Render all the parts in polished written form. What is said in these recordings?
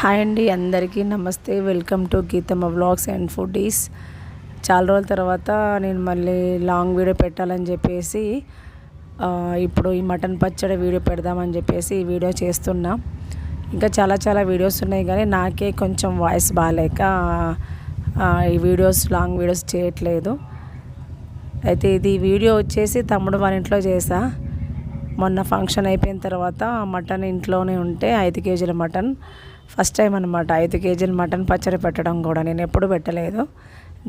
Hi అండి, అందరికీ నమస్తే. Welcome to Geethamma vlogs and foodies. చాలా రోజుల తర్వాత నేను మళ్ళీ లాంగ్ వీడియో పెట్టాలని చెప్పేసి ఇప్పుడు ఈ మటన్ పచ్చడి వీడియో పెడదామని చెప్పేసి ఈ వీడియో చేస్తున్నా. ఇంకా చాలా వీడియోస్ ఉన్నాయి, కానీ నాకే కొంచెం వాయిస్ బాగాలేక ఈ లాంగ్ వీడియోస్ చేయట్లేదు. అయితే ఇది వీడియో వచ్చేసి తమ్ముడు వాళ్ళ ఇంట్లో చేసా. మొన్న ఫంక్షన్ అయిపోయిన తర్వాత మటన్ ఇంట్లోనే ఉంటే 5 కేజీల మటన్ ఫస్ట్ టైం అనమాట. 5 కేజీల మటన్ పచ్చడి పెట్టడం కూడా నేను ఎప్పుడు పెట్టలేదు.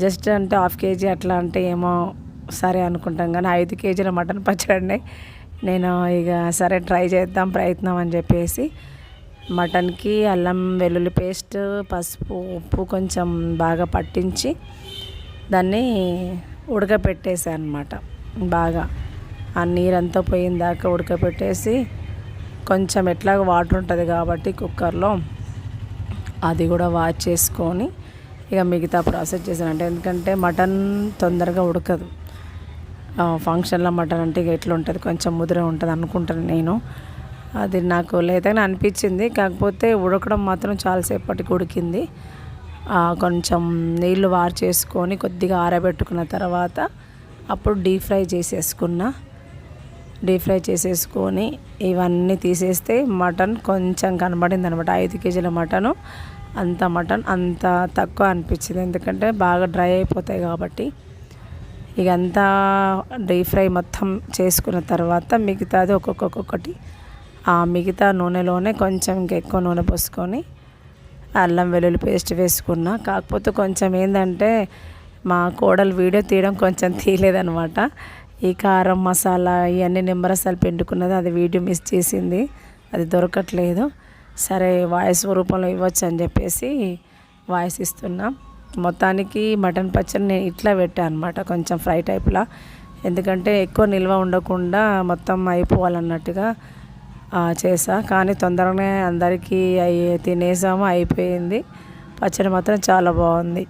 జస్ట్ అంటే 1/2 కేజీ అట్లా అంటే ఏమో సరే అనుకుంటాం, కానీ 5 కేజీల మటన్ పచ్చడిని నేను ఇక సరే ట్రై చేద్దాం ప్రయత్నం అని చెప్పేసి మటన్కి అల్లం వెల్లుల్లి పేస్ట్, పసుపు, ఉప్పు కొంచెం బాగా పట్టించి దాన్ని ఉడకపెట్టేసాను అనమాట. బాగా ఆ నీరంతా పోయిన దాకా ఉడకపెట్టేసి కొంచెం ఎట్లాగో వాటర్ ఉంటుంది కాబట్టి కుక్కర్లో అది కూడా వాష్ చేసుకొని ఇక మిగతా ప్రాసెస్ చేశాను. అంటే ఎందుకంటే మటన్ తొందరగా ఉడకదు. ఫంక్షన్లో మటన్ అంటే ఇక ఎట్లా ఉంటుంది, కొంచెం ముదిరే ఉంటుంది అనుకుంటాను నేను. అది నాకు లేతగానే అనిపించింది, కాకపోతే ఉడకడం మాత్రం చాలాసేపటికి ఉడికింది. కొంచెం నీళ్ళు వార్ చేసుకొని కొద్దిగా ఆరబెట్టుకున్న తర్వాత అప్పుడు డీప్ ఫ్రై చేసేసుకొని ఇవన్నీ తీసేస్తే మటన్ కొంచెం కనబడింది అనమాట. 5 కేజీల మటన్ అంత తక్కువ అనిపించింది, ఎందుకంటే బాగా డ్రై అయిపోతాయి కాబట్టి. ఇక అంతా డీప్ ఫ్రై మొత్తం చేసుకున్న తర్వాత మిగతాది ఒక్కొక్కటి ఆ మిగతా నూనెలోనే కొంచెం ఇంకెక్కువ నూనె పోసుకొని అల్లం వెల్లుల్లి పేస్ట్ వేసుకున్నా. కాకపోతే కొంచెం ఏంటంటే మా కోడలు వీడియో తీయడం కొంచెం తీయలేదనమాట. ఈ కారం మసాలా ఇవన్నీ నిమ్మరసాలు పిండుకున్నది, అది వీడియో మిస్ చేసింది, అది దొరకట్లేదు. సరే వాయిస్ రూపంలో ఇవ్వచ్చు అని చెప్పేసి వాయిస్ ఇస్తున్నా. మొత్తానికి మటన్ పచ్చడి నేను ఇట్లా పెట్టాను అనమాట, కొంచెం ఫ్రై టైప్లా. ఎందుకంటే ఎక్కువ నిల్వ ఉండకుండా మొత్తం అయిపోవాలన్నట్టుగా చేసా. కానీ తొందరగానే అందరికీ తినేసాము, అయిపోయింది. పచ్చడి మాత్రం చాలా బాగుంది.